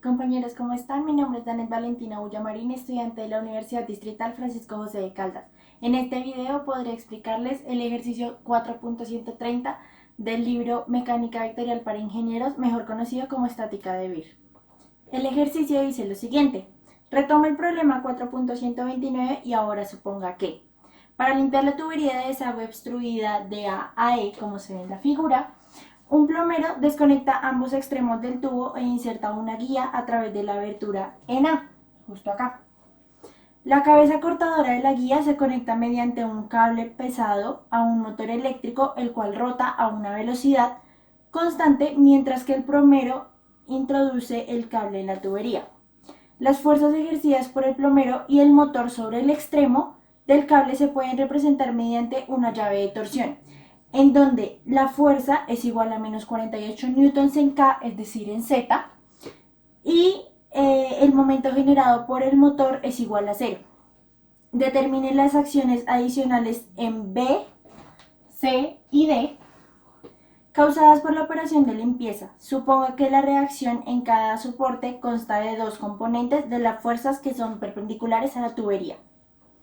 Compañeros, ¿cómo están? Mi nombre es Danet Valentina Bullamarín, estudiante de la Universidad Distrital Francisco José de Caldas. En este video podré explicarles el ejercicio 4.130 del libro Mecánica Vectorial para Ingenieros, mejor conocido como Estática de Beer. El ejercicio dice lo siguiente: retoma el problema 4.129 y ahora suponga que, para limpiar la tubería de desagüe obstruida de A a E, como se ve en la figura, un plomero desconecta ambos extremos del tubo e inserta una guía a través de la abertura en A, justo acá. La cabeza cortadora de la guía se conecta mediante un cable pesado a un motor eléctrico, el cual rota a una velocidad constante mientras que el plomero introduce el cable en la tubería. Las fuerzas ejercidas por el plomero y el motor sobre el extremo del cable se pueden representar mediante una llave de torsión, en donde la fuerza es igual a menos 48 newtons en K, es decir, en Z, y el momento generado por el motor es igual a 0. Determine las acciones adicionales en B, C y D causadas por la operación de limpieza. Suponga que la reacción en cada soporte consta de dos componentes de las fuerzas que son perpendiculares a la tubería.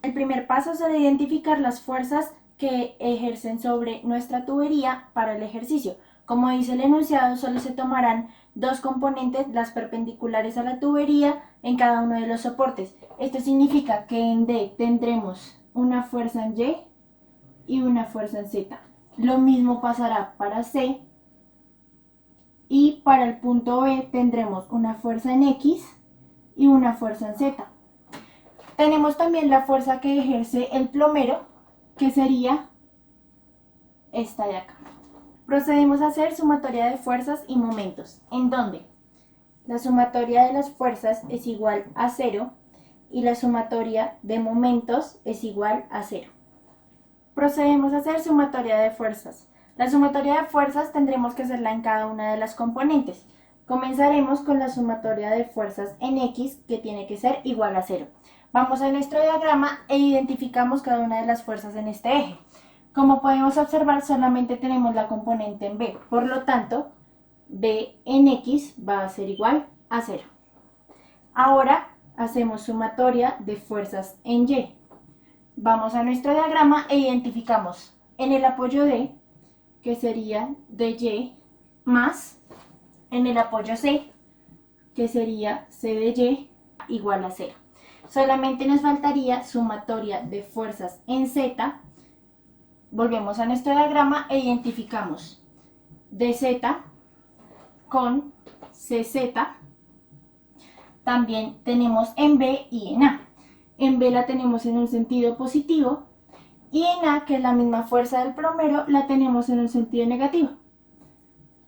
El primer paso será identificar las fuerzas que ejercen sobre nuestra tubería para el ejercicio. Como dice el enunciado, solo se tomarán dos componentes, las perpendiculares a la tubería, en cada uno de los soportes. Esto significa que en D tendremos una fuerza en Y y una fuerza en Z. Lo mismo pasará para C, y para el punto B tendremos una fuerza en X y una fuerza en Z. Tenemos también la fuerza que ejerce el plomero, que sería esta de acá. Procedemos a hacer sumatoria de fuerzas y momentos, en donde la sumatoria de las fuerzas es igual a 0 y la sumatoria de momentos es igual a 0. Procedemos a hacer sumatoria de fuerzas. La sumatoria de fuerzas tendremos que hacerla en cada una de las componentes. Comenzaremos con la sumatoria de fuerzas en X, que tiene que ser igual a 0. Vamos a nuestro diagrama e identificamos cada una de las fuerzas en este eje. Como podemos observar, solamente tenemos la componente en B, por lo tanto, B en X va a ser igual a 0. Ahora hacemos sumatoria de fuerzas en Y. Vamos a nuestro diagrama e identificamos en el apoyo D, que sería dy, más en el apoyo C, que sería c de y, igual a 0. Solamente nos faltaría sumatoria de fuerzas en Z. Volvemos a nuestro diagrama e identificamos dz con cz. También tenemos en B y en A. En B la tenemos en un sentido positivo y en A, que es la misma fuerza del plomero, la tenemos en un sentido negativo.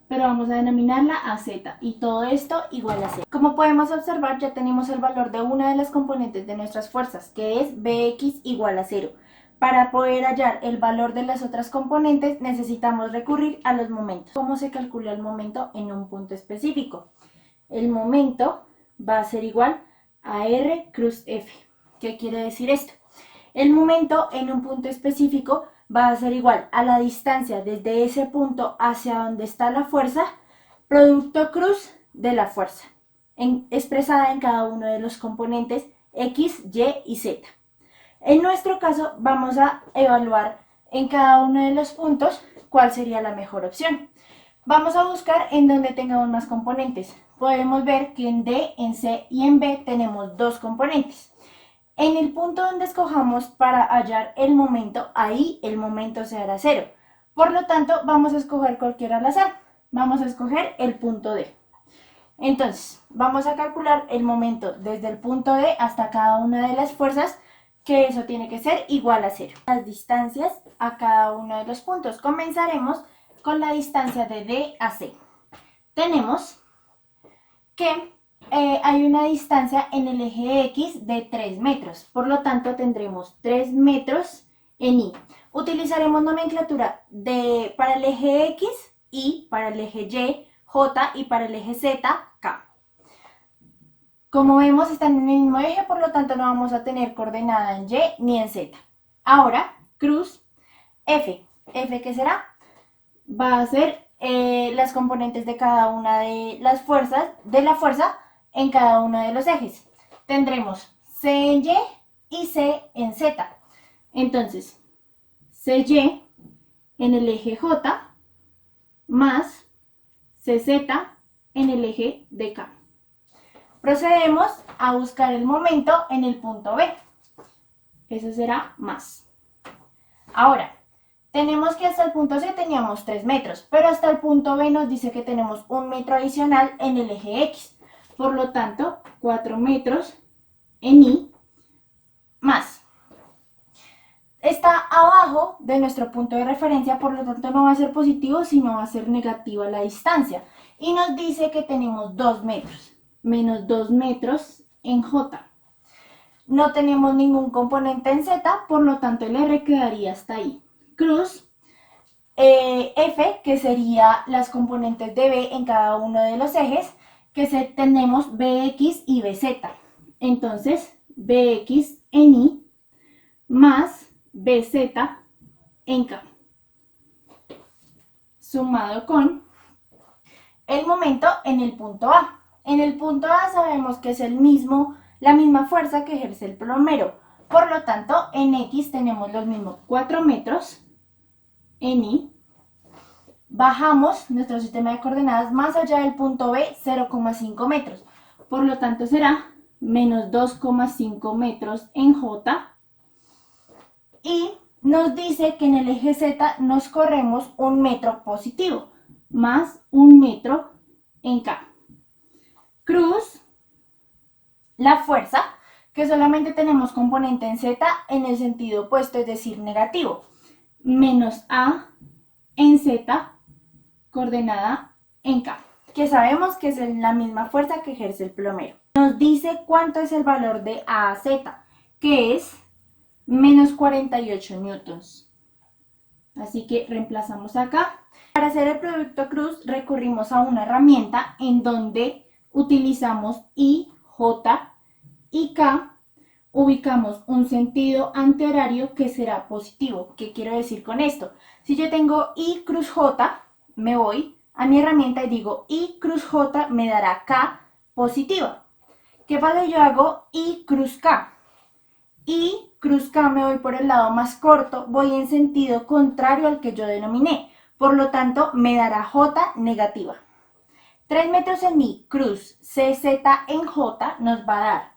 Pero vamos a denominarla a Z y todo esto igual a 0. Como podemos observar, ya tenemos el valor de una de las componentes de nuestras fuerzas, que es Bx igual a 0. Para poder hallar el valor de las otras componentes necesitamos recurrir a los momentos. ¿Cómo se calcula el momento en un punto específico? El momento va a ser igual a R cruz F. ¿Qué quiere decir esto? El momento en un punto específico va a ser igual a la distancia desde ese punto hacia donde está la fuerza, producto cruz de la fuerza, expresada en cada uno de los componentes X, Y y Z. En nuestro caso vamos a evaluar en cada uno de los puntos cuál sería la mejor opción. Vamos a buscar en donde tengamos más componentes. Podemos ver que en D, en C y en B tenemos dos componentes. En el punto donde escojamos para hallar el momento, ahí el momento se hará 0. Por lo tanto, vamos a escoger cualquiera al azar. Vamos a escoger el punto D. Entonces, vamos a calcular el momento desde el punto D hasta cada una de las fuerzas, que eso tiene que ser igual a 0. Las distancias a cada uno de los puntos. Comenzaremos con la distancia de D a C. Tenemos que hay una distancia en el eje X de 3 metros, por lo tanto tendremos 3 metros en Y. Utilizaremos nomenclatura para el eje X, Y, para el eje Y, J y para el eje Z, K. Como vemos, están en el mismo eje, por lo tanto no vamos a tener coordenada en Y ni en Z. Ahora, cruz F. ¿F qué será? Va a ser las componentes de cada una de las fuerzas, de la fuerza en cada uno de los ejes. Tendremos C en Y y C en Z. Entonces, CY en el eje J más CZ en el eje de K. Procedemos a buscar el momento en el punto B. Eso será más. Ahora, tenemos que hasta el punto C teníamos 3 metros, pero hasta el punto B nos dice que tenemos 1 metro adicional en el eje X. Por lo tanto, 4 metros en Y más. Está abajo de nuestro punto de referencia, por lo tanto no va a ser positivo, sino va a ser negativa la distancia. Y nos dice que tenemos 2 metros, menos 2 metros en J. No tenemos ningún componente en Z, por lo tanto el R quedaría hasta ahí. Cruz F, que sería las componentes de B en cada uno de los ejes, que tenemos BX y BZ. Entonces, BX en Y más BZ en K, sumado con el momento en el punto A. En el punto A sabemos que es la misma fuerza que ejerce el plomero. Por lo tanto, en X tenemos los mismos 4 metros en Y. Bajamos nuestro sistema de coordenadas más allá del punto B, 0,5 metros. Por lo tanto, será menos 2,5 metros en J. Y nos dice que en el eje Z nos corremos 1 metro positivo, más 1 metro en K. Cruz, la fuerza, que solamente tenemos componente en Z en el sentido opuesto, es decir, negativo, menos A en Z, coordenada en K, que sabemos que es la misma fuerza que ejerce el plomero. Nos dice cuánto es el valor de A a Z, que es menos 48 newtons. Así que reemplazamos acá. Para hacer el producto cruz recurrimos a una herramienta en donde utilizamos I, J y K. Ubicamos un sentido antihorario que será positivo. ¿Qué quiero decir con esto? Si yo tengo I cruz J, me voy a mi herramienta y digo I cruz J me dará K positiva. ¿Qué pasa si yo hago I cruz K? Y cruz K me voy por el lado más corto, voy en sentido contrario al que yo denominé. Por lo tanto, me dará J negativa. 3 metros en I cruz CZ en J nos va a dar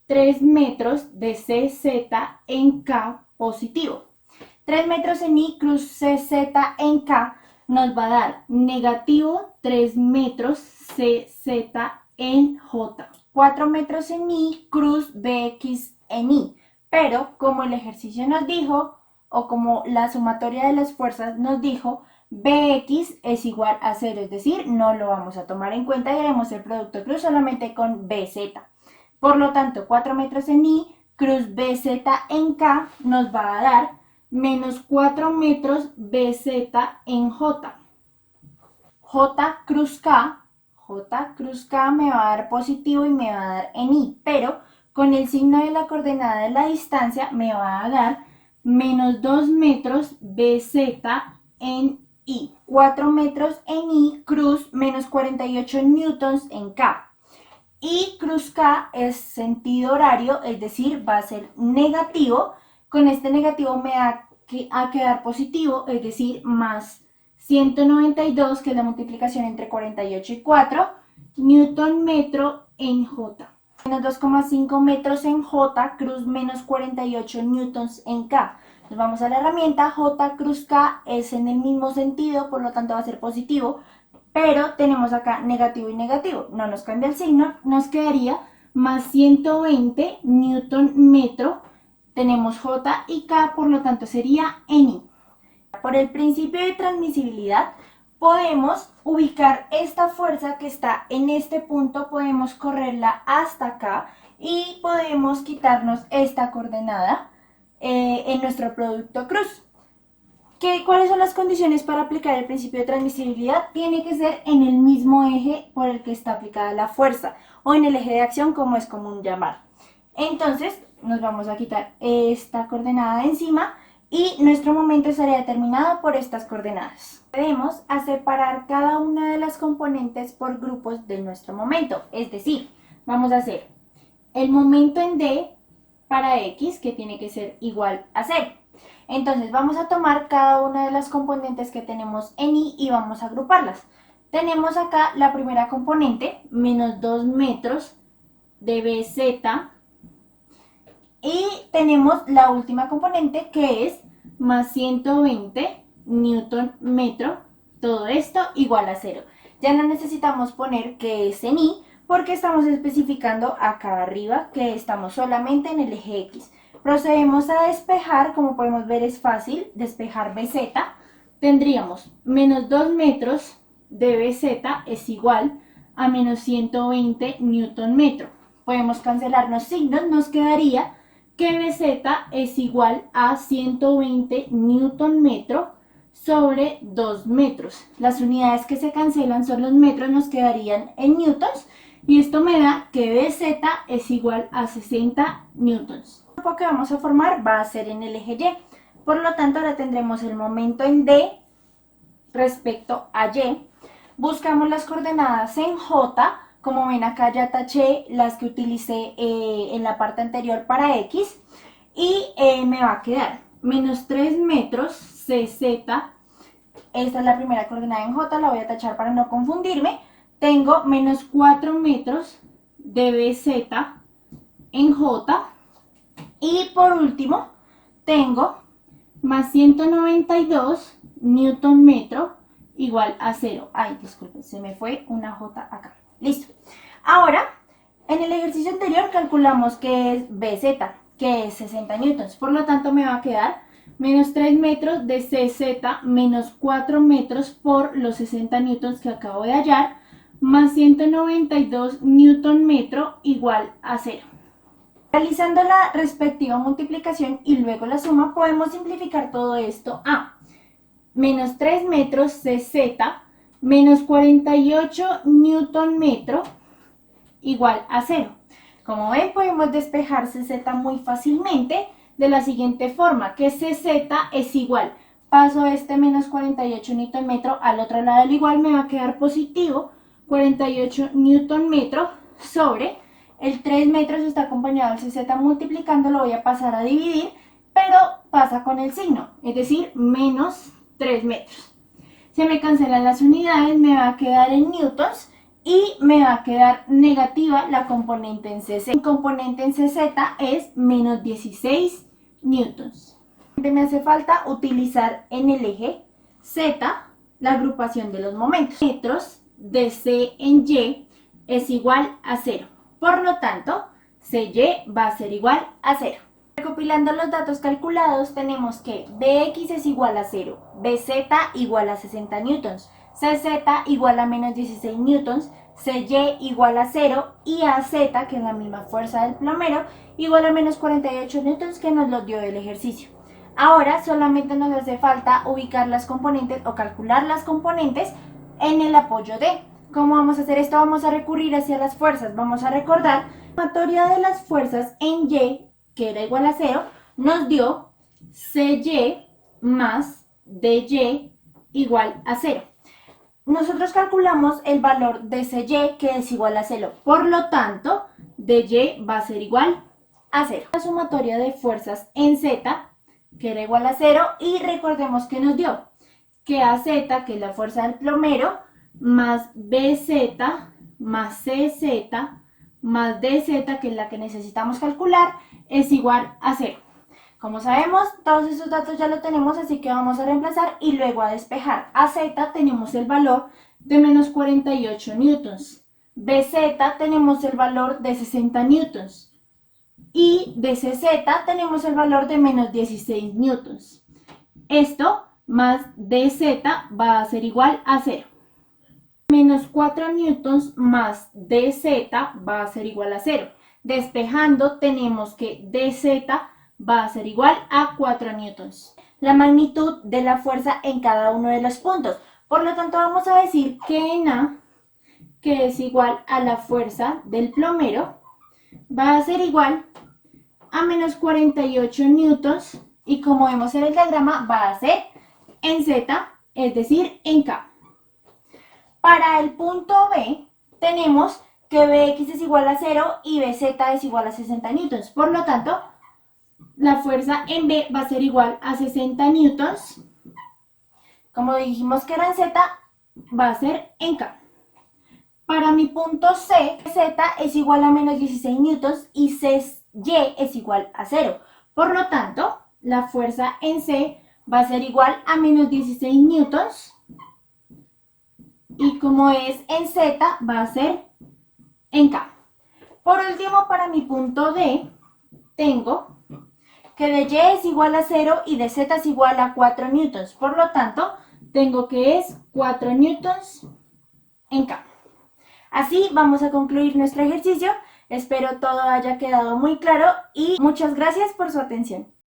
3 metros de CZ en K positivo. 3 metros en I cruz CZ en K nos va a dar negativo 3 metros CZ en J. 4 metros en I cruz BX en I. Pero como el ejercicio nos dijo, o como la sumatoria de las fuerzas nos dijo, Bx es igual a 0, es decir, no lo vamos a tomar en cuenta y haremos el producto cruz solamente con Bz. Por lo tanto, 4 metros en I cruz Bz en K nos va a dar menos 4 metros Bz en J. J cruz K me va a dar positivo y me va a dar en I, pero con el signo de la coordenada de la distancia me va a dar menos 2 metros BZ en I. 4 metros en I cruz menos 48 newtons en K. I cruz K es sentido horario, es decir, va a ser negativo. Con este negativo me va a quedar positivo, es decir, más 192, que es la multiplicación entre 48 y 4, newton metro en J. Menos 2,5 metros en J, cruz menos 48 newtons en K. Nos vamos a la herramienta, J cruz K es en el mismo sentido, por lo tanto va a ser positivo, pero tenemos acá negativo y negativo, no nos cambia el signo, nos quedaría más 120 newton metro, tenemos J y K, por lo tanto sería en I. Por el principio de transmisibilidad, podemos ubicar esta fuerza que está en este punto, podemos correrla hasta acá y podemos quitarnos esta coordenada en nuestro producto cruz. ¿Cuáles son las condiciones para aplicar el principio de transmisibilidad? Tiene que ser en el mismo eje por el que está aplicada la fuerza o en el eje de acción, como es común llamar. Entonces nos vamos a quitar esta coordenada de encima y nuestro momento estaría determinado por estas coordenadas. Procedemos a separar cada una de las componentes por grupos de nuestro momento, es decir, vamos a hacer el momento en D para X, que tiene que ser igual a 0. Entonces vamos a tomar cada una de las componentes que tenemos en I y vamos a agruparlas. Tenemos acá la primera componente, menos 2 metros de BZ, y tenemos la última componente que es más 120 newton metro, todo esto igual a 0. Ya no necesitamos poner que es en I porque estamos especificando acá arriba que estamos solamente en el eje X. Procedemos a despejar, como podemos ver es fácil, despejar BZ. Tendríamos menos 2 metros de BZ es igual a menos 120 newton metro. Podemos cancelar los signos, nos quedaría que BZ es igual a 120 newton metro sobre 2 metros. Las unidades que se cancelan son los metros, nos quedarían en newtons, y esto me da que BZ es igual a 60 newtons. El grupo que vamos a formar va a ser en el eje Y, por lo tanto ahora tendremos el momento en D respecto a Y. Buscamos las coordenadas en J, como ven acá ya taché las que utilicé en la parte anterior para X, y me va a quedar menos 3 metros CZ, esta es la primera coordenada en J, la voy a tachar para no confundirme. Tengo menos 4 metros de BZ en J, y por último tengo más 192 newton metro igual a 0. Ay, disculpen, se me fue una J acá. Listo. Ahora, en el ejercicio anterior calculamos que es BZ, que es 60 newtons. Por lo tanto, me va a quedar menos 3 metros de CZ menos 4 metros por los 60 newtons que acabo de hallar, más 192 newton metro igual a 0. Realizando la respectiva multiplicación y luego la suma, podemos simplificar todo esto a menos 3 metros CZ menos 48 newton metro igual a 0. Como ven, podemos despejar CZ muy fácilmente de la siguiente forma, que CZ es igual, paso este menos 48 newton metro al otro lado del igual, me va a quedar positivo 48 newton metro sobre el 3 metros, está acompañado del CZ multiplicando, lo voy a pasar a dividir, pero pasa con el signo, es decir, menos 3 metros. Se me cancelan las unidades, me va a quedar en newtons y me va a quedar negativa la componente en CZ. Mi componente en CZ es menos 16 newtons. Me hace falta utilizar en el eje Z la agrupación de los momentos. Metros de C en Y es igual a 0. Por lo tanto, CY va a ser igual a 0. Recopilando los datos calculados, tenemos que BX es igual a 0, BZ igual a 60 newtons, CZ igual a menos 16 newtons, CY igual a 0 y AZ, que es la misma fuerza del plomero, igual a menos 48 newtons que nos lo dio el ejercicio. Ahora solamente nos hace falta ubicar las componentes o calcular las componentes en el apoyo D. ¿Cómo vamos a hacer esto? Vamos a recurrir hacia las fuerzas. Vamos a recordar la sumatoria de las fuerzas en Y, que era igual a 0, nos dio CY más DY igual a 0. Nosotros calculamos el valor de CY, que es igual a 0. Por lo tanto, DY va a ser igual a 0. La sumatoria de fuerzas en Z, que era igual a 0, y recordemos que nos dio que AZ, que es la fuerza del plomero, más BZ más CZ más DZ, que es la que necesitamos calcular, es igual a 0. Como sabemos, todos esos datos ya lo tenemos, así que vamos a reemplazar y luego a despejar. A Z tenemos el valor de menos 48 newtons. BZ tenemos el valor de 60 newtons. Y de CZ tenemos el valor de menos 16 newtons. Esto más DZ va a ser igual a 0. Menos 4 newtons más DZ va a ser igual a 0. Despejando tenemos que DZ va a ser igual a 4 newtons. La magnitud de la fuerza en cada uno de los puntos. Por lo tanto, vamos a decir que en A, que es igual a la fuerza del plomero, va a ser igual a menos 48 newtons. Y como vemos en el diagrama, va a ser en Z, es decir, en K. Para el punto B, tenemos que Bx es igual a 0 y Bz es igual a 60 newtons. Por lo tanto, la fuerza en B va a ser igual a 60 newtons. Como dijimos que era en Z, va a ser en K. Para mi punto C, Z es igual a menos 16 newtons y Y es igual a 0. Por lo tanto, la fuerza en C va a ser igual a menos 16 newtons. Y como es en Z, va a ser en K. Por último, para mi punto D, tengo que de Y es igual a 0 y de Z es igual a 4 newtons. Por lo tanto, tengo que es 4 newtons en K. Así vamos a concluir nuestro ejercicio. Espero todo haya quedado muy claro y muchas gracias por su atención.